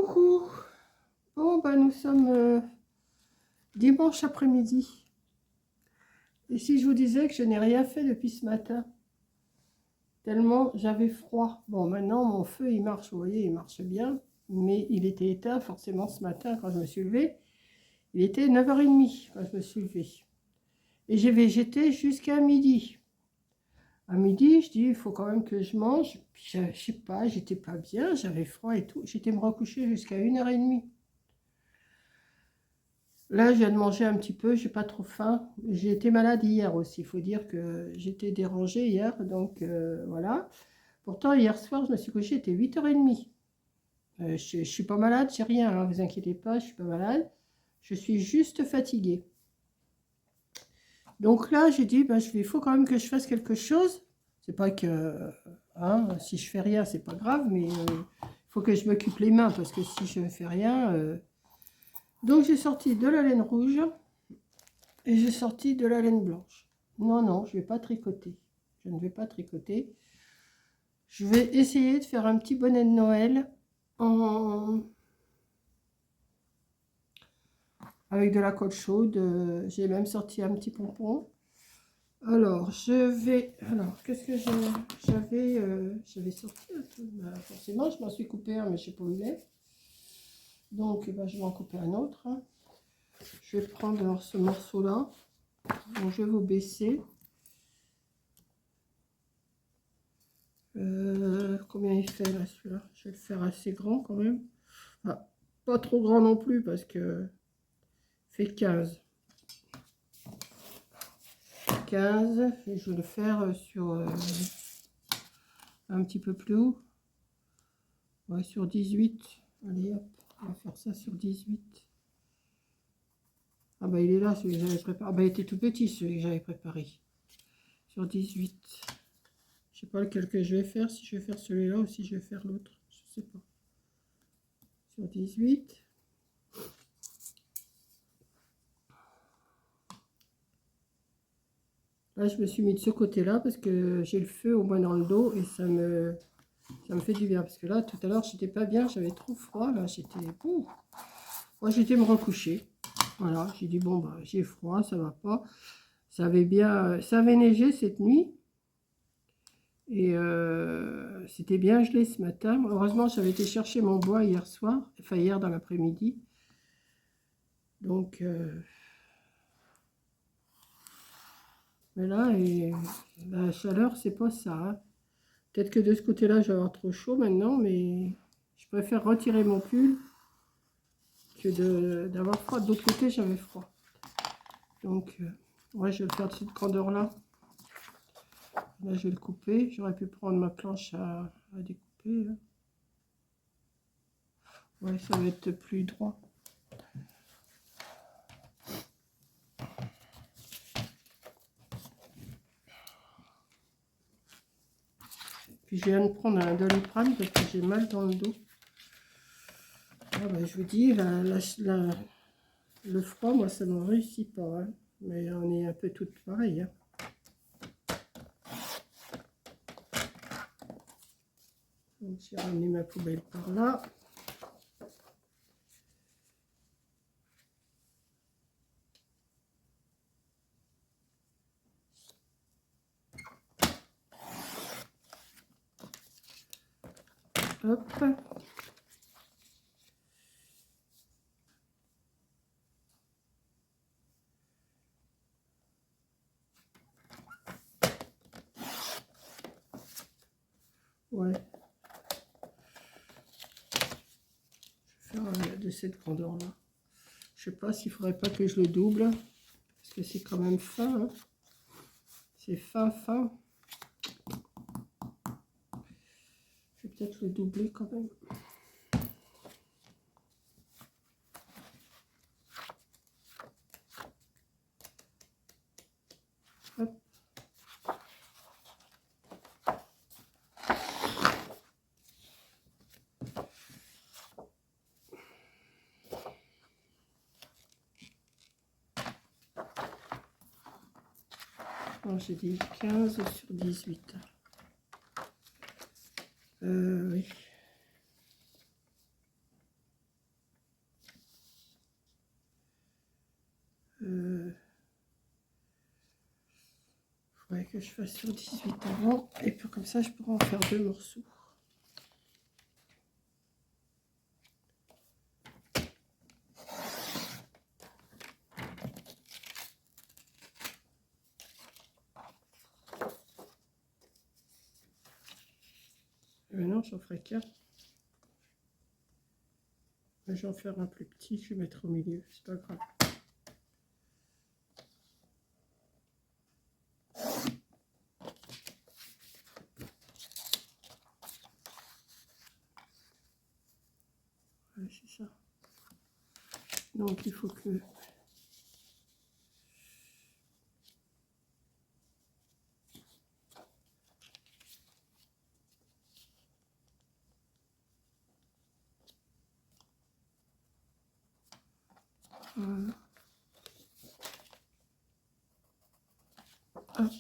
Coucou. Bon, ben nous sommes dimanche après-midi. Et si je vous disais que je n'ai rien fait depuis ce matin, tellement j'avais froid. Bon, maintenant mon feu il marche, vous voyez, il marche bien, mais il était éteint forcément ce matin quand je me suis levée. Il était 9h30 quand je me suis levée. Et j'ai végété jusqu'à midi. À midi, je dis, il faut quand même que je mange. Puis, je sais pas, j'étais pas bien, j'avais froid et tout. J'étais me recoucher jusqu'à 1h30. Là, je viens de manger un petit peu, j'ai pas trop faim. J'ai été malade hier aussi, il faut dire que j'étais dérangée hier, donc voilà. Pourtant, hier soir, je me suis couchée, il était 8h30. Je suis pas malade, j'ai rien, hein, vous inquiétez pas, je suis pas malade. Je suis juste fatiguée. Donc là, j'ai dit, ben, il faut quand même que je fasse quelque chose. C'est pas que, hein, si je fais rien, c'est pas grave, mais il faut que je m'occupe les mains, parce que si je ne fais rien... Donc j'ai sorti de la laine rouge. Et j'ai sorti de la laine blanche. Non, non, je ne vais pas tricoter. Je ne vais pas tricoter. Je vais essayer de faire un petit bonnet de Noël avec de la colle chaude. J'ai même sorti un petit pompon. Alors, qu'est-ce que j'avais sorti un peu. Ben, forcément, je m'en suis coupé un, mais je ne sais pas où il est. Donc, ben, je vais en couper un autre. Je vais prendre ce morceau-là. Donc, je vais vous baisser. Combien il fait là celui-là? Je vais le faire assez grand quand même. Ah, pas trop grand non plus parce que fait 15. 15 et je vais le faire sur un petit peu plus haut. Ouais, sur 18. Allez hop, on va faire ça sur 18. Ah bah il est là celui que j'avais préparé. Ah bah il était tout petit celui que j'avais préparé. Sur 18. Je sais pas lequel que je vais faire, si je vais faire celui-là ou si je vais faire l'autre. Je sais pas. Sur 18. Là, je me suis mis de ce côté-là parce que j'ai le feu au moins dans le dos et ça me fait du bien. Parce que là, tout à l'heure, j'étais pas bien, j'avais trop froid. Là, j'étais... Moi, j'étais me recoucher. Voilà, j'ai dit, bon, bah, j'ai froid, ça va pas. Ça avait neigé cette nuit. Et c'était bien gelé ce matin. Heureusement, j'avais été chercher mon bois hier soir. Enfin, hier dans l'après-midi. Donc... mais là, la chaleur, c'est pas ça. Hein. Peut-être que de ce côté-là, je vais avoir trop chaud maintenant, mais je préfère retirer mon pull que d'avoir froid. De l'autre côté, j'avais froid. Donc, ouais, je vais le faire de cette grandeur-là. Là, je vais le couper. J'aurais pu prendre ma planche à découper. Là. Ouais, ça va être plus droit. Puis je viens de prendre un Doliprane parce que j'ai mal dans le dos. Ah, bah, je vous dis, le froid, moi, ça ne me réussit pas. Hein. Mais on est un peu toutes pareilles. Hein. Donc, j'ai ramené ma poubelle par là. Hop. Ouais. Je vais faire de cette grandeur-là. Je sais pas s'il faudrait pas que je le double. Parce que c'est quand même fin. Hein. C'est fin, fin. Je vais peut-être le doubler quand même. Hop. J'ai dit 15 sur 18. Oui. Faudrait que je fasse sur 18 avant. Et puis comme ça, je pourrais en faire 2 morceaux. Mais non, j'en ferai qu'un. Je vais en faire un plus petit, je vais mettre au milieu, c'est pas grave. Ouais, c'est ça. Donc il faut que... Voilà. Hop.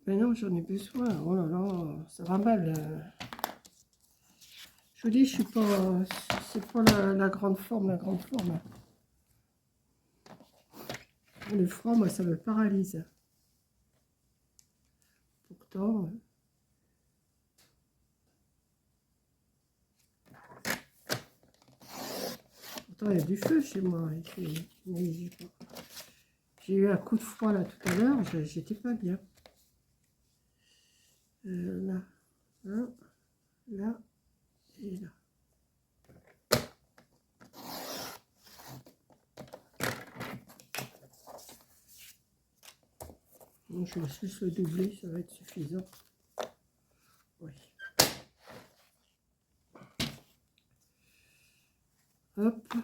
Mais non, j'en ai besoin. Oh là là, ça va mal. Je vous dis, je suis pas... C'est pas la grande forme, la grande forme. Le froid, moi, ça me paralyse. Pourtant... Pourtant, il y a du feu chez moi. J'ai eu un coup de froid là tout à l'heure, j'étais pas bien. Là, là, là et là. Donc, je vais juste le doubler, ça va être suffisant. Oui. Hop.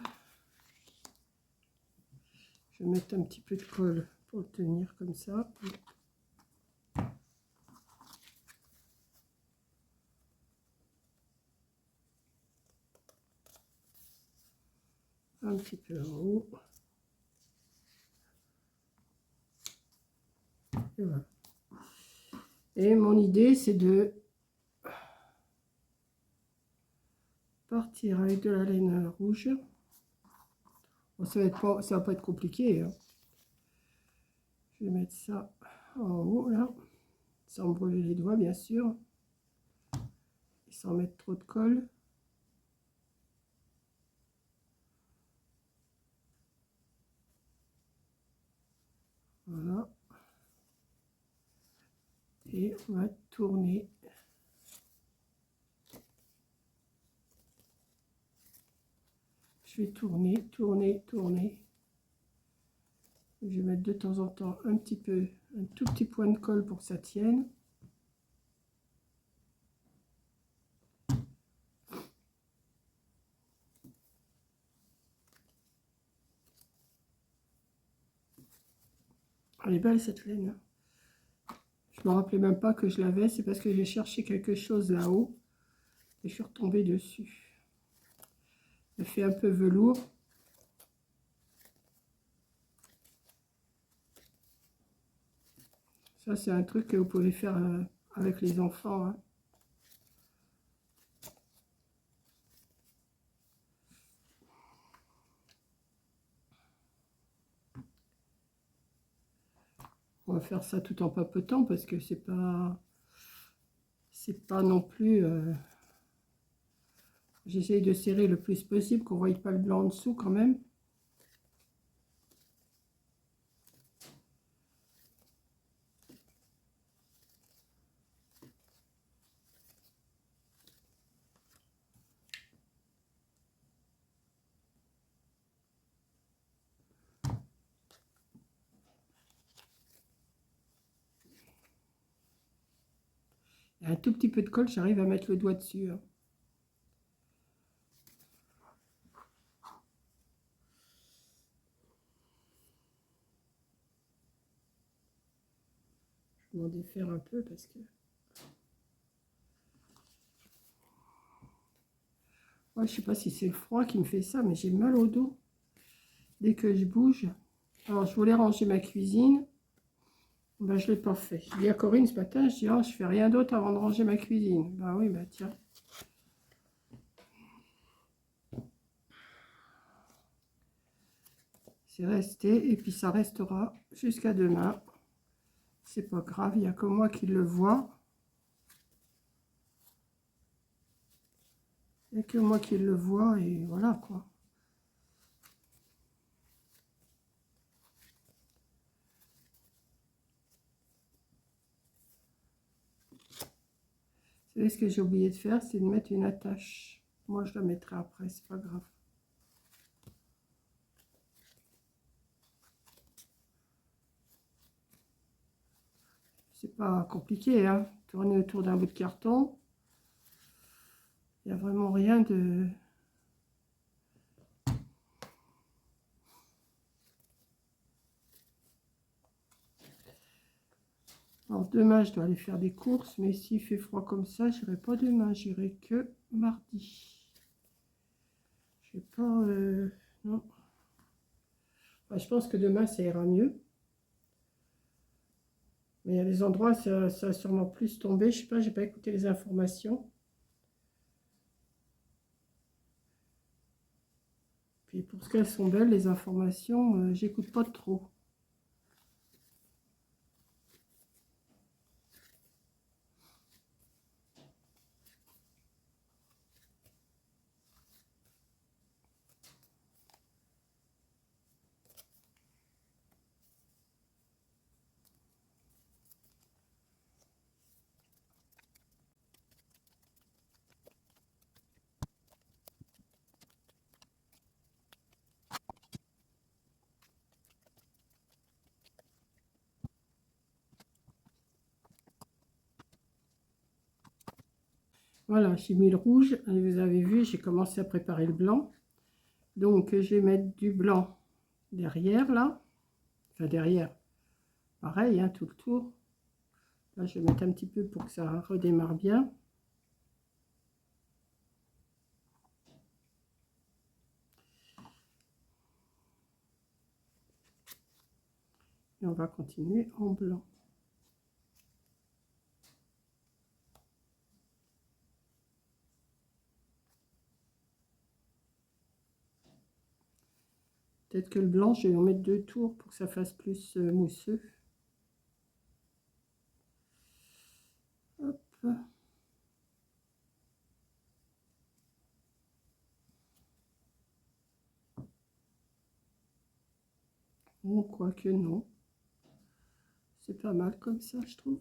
Je vais mettre un petit peu de colle pour le tenir comme ça. Un petit peu en haut. Et voilà. Et mon idée, c'est de partir avec de la laine rouge. Bon, ça va pas être compliqué, hein. Je vais mettre ça en haut, là, sans brûler les doigts, bien sûr, et sans mettre trop de colle. Voilà. Et on va tourner. Je vais tourner, tourner, tourner. Je vais mettre de temps en temps un petit peu, un tout petit point de colle pour que ça tienne. Elle est belle cette laine. Je me rappelais même pas que je l'avais, c'est parce que j'ai cherché quelque chose là-haut et je suis retombée dessus. Elle fait un peu velours. Ça, c'est un truc que vous pouvez faire avec les enfants, hein. On va faire ça tout en papotant parce que c'est pas non plus... J'essaye de serrer le plus possible, qu'on ne voie pas le blanc en dessous quand même. Et un tout petit peu de colle, j'arrive à mettre le doigt dessus, hein. Je vais m'en défaire un peu parce que... Ouais, je sais pas si c'est le froid qui me fait ça, mais j'ai mal au dos dès que je bouge. Alors, je voulais ranger ma cuisine. Ben, je ne l'ai pas fait. Je dis à Corinne ce matin, je dis, oh, je fais rien d'autre avant de ranger ma cuisine. Ben oui, ben tiens. C'est resté, et puis ça restera jusqu'à demain. C'est pas grave, il n'y a que moi qui le vois. Il n'y a que moi qui le vois, et voilà quoi. Vous savez ce que j'ai oublié de faire, c'est de mettre une attache. Moi, je la mettrai après, c'est pas grave. C'est pas compliqué, hein. Tourner autour d'un bout de carton. Il n'y a vraiment rien de... Alors demain, je dois aller faire des courses, mais s'il fait froid comme ça, j'irai pas demain, j'irai que mardi. Je sais pas... non. Enfin, je pense que demain, ça ira mieux. Mais il y a des endroits, ça va sûrement plus tomber. Je sais pas, j'ai pas écouté les informations. Puis pour ce qu'elles sont belles, les informations, j'écoute pas trop. Voilà, j'ai mis le rouge. Et vous avez vu, j'ai commencé à préparer le blanc. Donc, je vais mettre du blanc derrière, là. Enfin, derrière. Pareil, hein, tout le tour. Là, je vais mettre un petit peu pour que ça redémarre bien. Et on va continuer en blanc. Peut-être que le blanc, je vais en mettre 2 tours pour que ça fasse plus mousseux. Hop. Bon, quoique non. C'est pas mal comme ça, je trouve.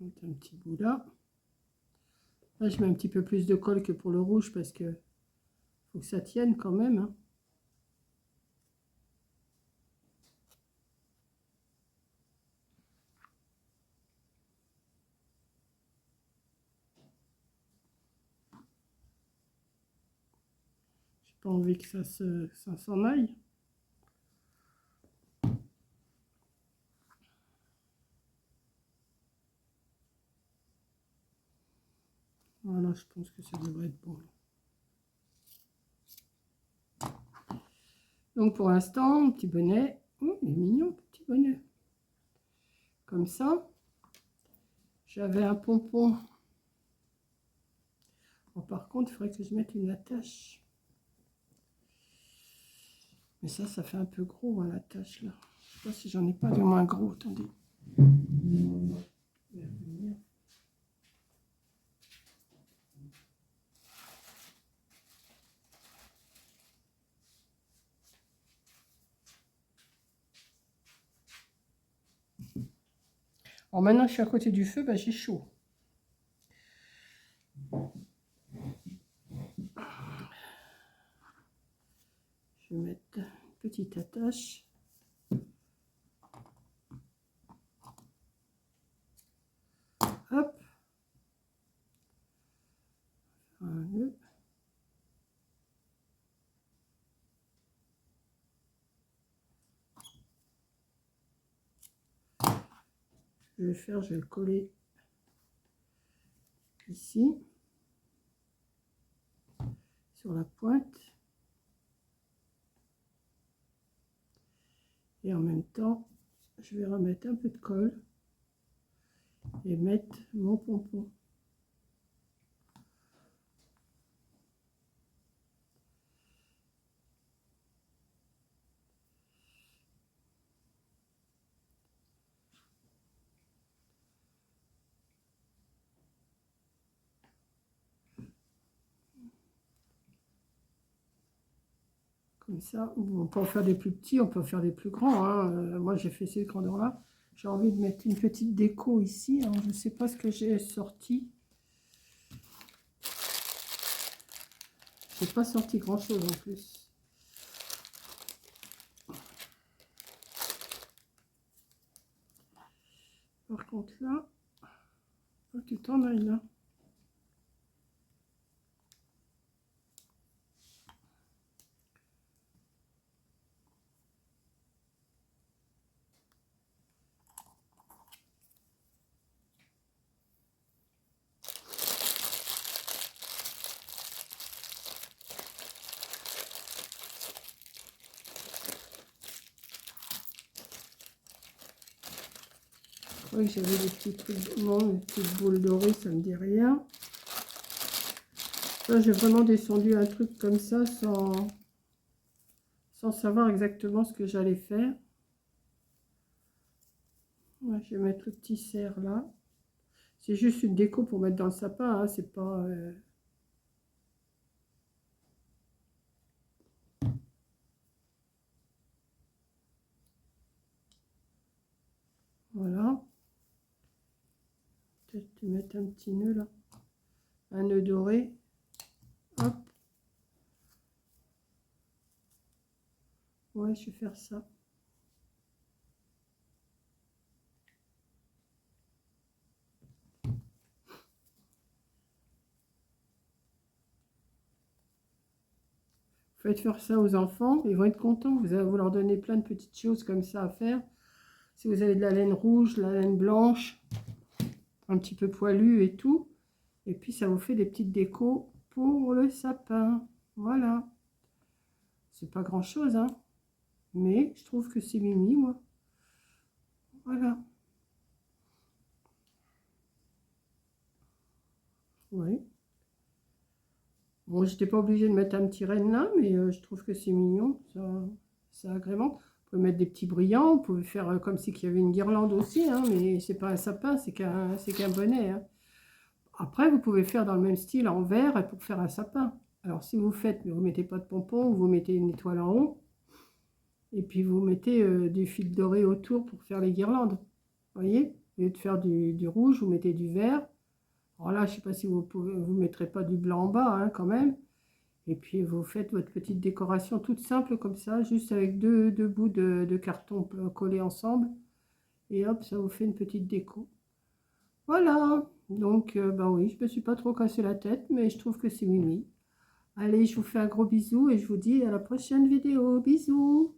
Mettre un petit bout là. Là, je mets un petit peu plus de colle que pour le rouge parce que faut que ça tienne quand même, hein. J'ai pas envie que ça s'en aille. Voilà, je pense que ça devrait être bon. Donc pour l'instant, petit bonnet. Oh, il est mignon, petit bonnet. Comme ça. J'avais un pompon. Bon, par contre, il faudrait que je mette une attache. Mais ça fait un peu gros, hein, l'attache là. Je sais pas si j'en ai pas de moins gros. Attendez. Alors maintenant, je suis à côté du feu, bah, j'ai chaud. Je vais mettre une petite attache. Hop. Un nœud. je vais faire, je vais le coller ici, sur la pointe. Et en même temps, je vais remettre un peu de colle et mettre mon pompon. Comme ça, on peut en faire des plus petits, on peut en faire des plus grands, hein. Moi, j'ai fait ces grandeurs-là. J'ai envie de mettre une petite déco ici. Alors, je ne sais pas ce que j'ai sorti. J'ai pas sorti grand-chose en plus. Par contre, là, tu t'en ailles là. Oui, j'avais des petits trucs, non, des petites boules dorées, ça me dit rien. Là, j'ai vraiment descendu un truc comme ça sans savoir exactement ce que j'allais faire. Ouais, je vais mettre le petit cerf là. C'est juste une déco pour mettre dans le sapin, hein, c'est pas... Voilà. Peut-être mettre un petit nœud là. Un nœud doré. Hop. Ouais, je vais faire ça. Faites faire ça aux enfants, ils vont être contents. Vous leur donnez plein de petites choses comme ça à faire. Si vous avez de la laine rouge, de la laine blanche, un petit peu poilue et tout. Et puis ça vous fait des petites décos pour le sapin. Voilà. C'est pas grand chose, hein. Mais je trouve que c'est mimi, moi. Voilà. Oui. Bon, j'étais pas obligée de mettre un petit renne là, mais je trouve que c'est mignon. Ça agrémente. Vous pouvez mettre des petits brillants. Vous pouvez faire comme si il y avait une guirlande aussi, hein, mais c'est pas un sapin, c'est qu'un bonnet, hein. Après, vous pouvez faire dans le même style en verre pour faire un sapin. Alors, si vous faites, mais vous mettez pas de pompon, vous mettez une étoile en haut. Et puis, vous mettez du fil doré autour pour faire les guirlandes. Vous voyez? Au lieu de faire du rouge, vous mettez du vert. Alors là, je ne sais pas si vous mettrez pas du blanc en bas, hein, quand même. Et puis, vous faites votre petite décoration toute simple comme ça, juste avec deux bouts de carton collés ensemble. Et hop, ça vous fait une petite déco. Voilà. Donc, bah oui, je me suis pas trop cassé la tête, mais je trouve que c'est mimi. Allez, je vous fais un gros bisou et je vous dis à la prochaine vidéo. Bisous!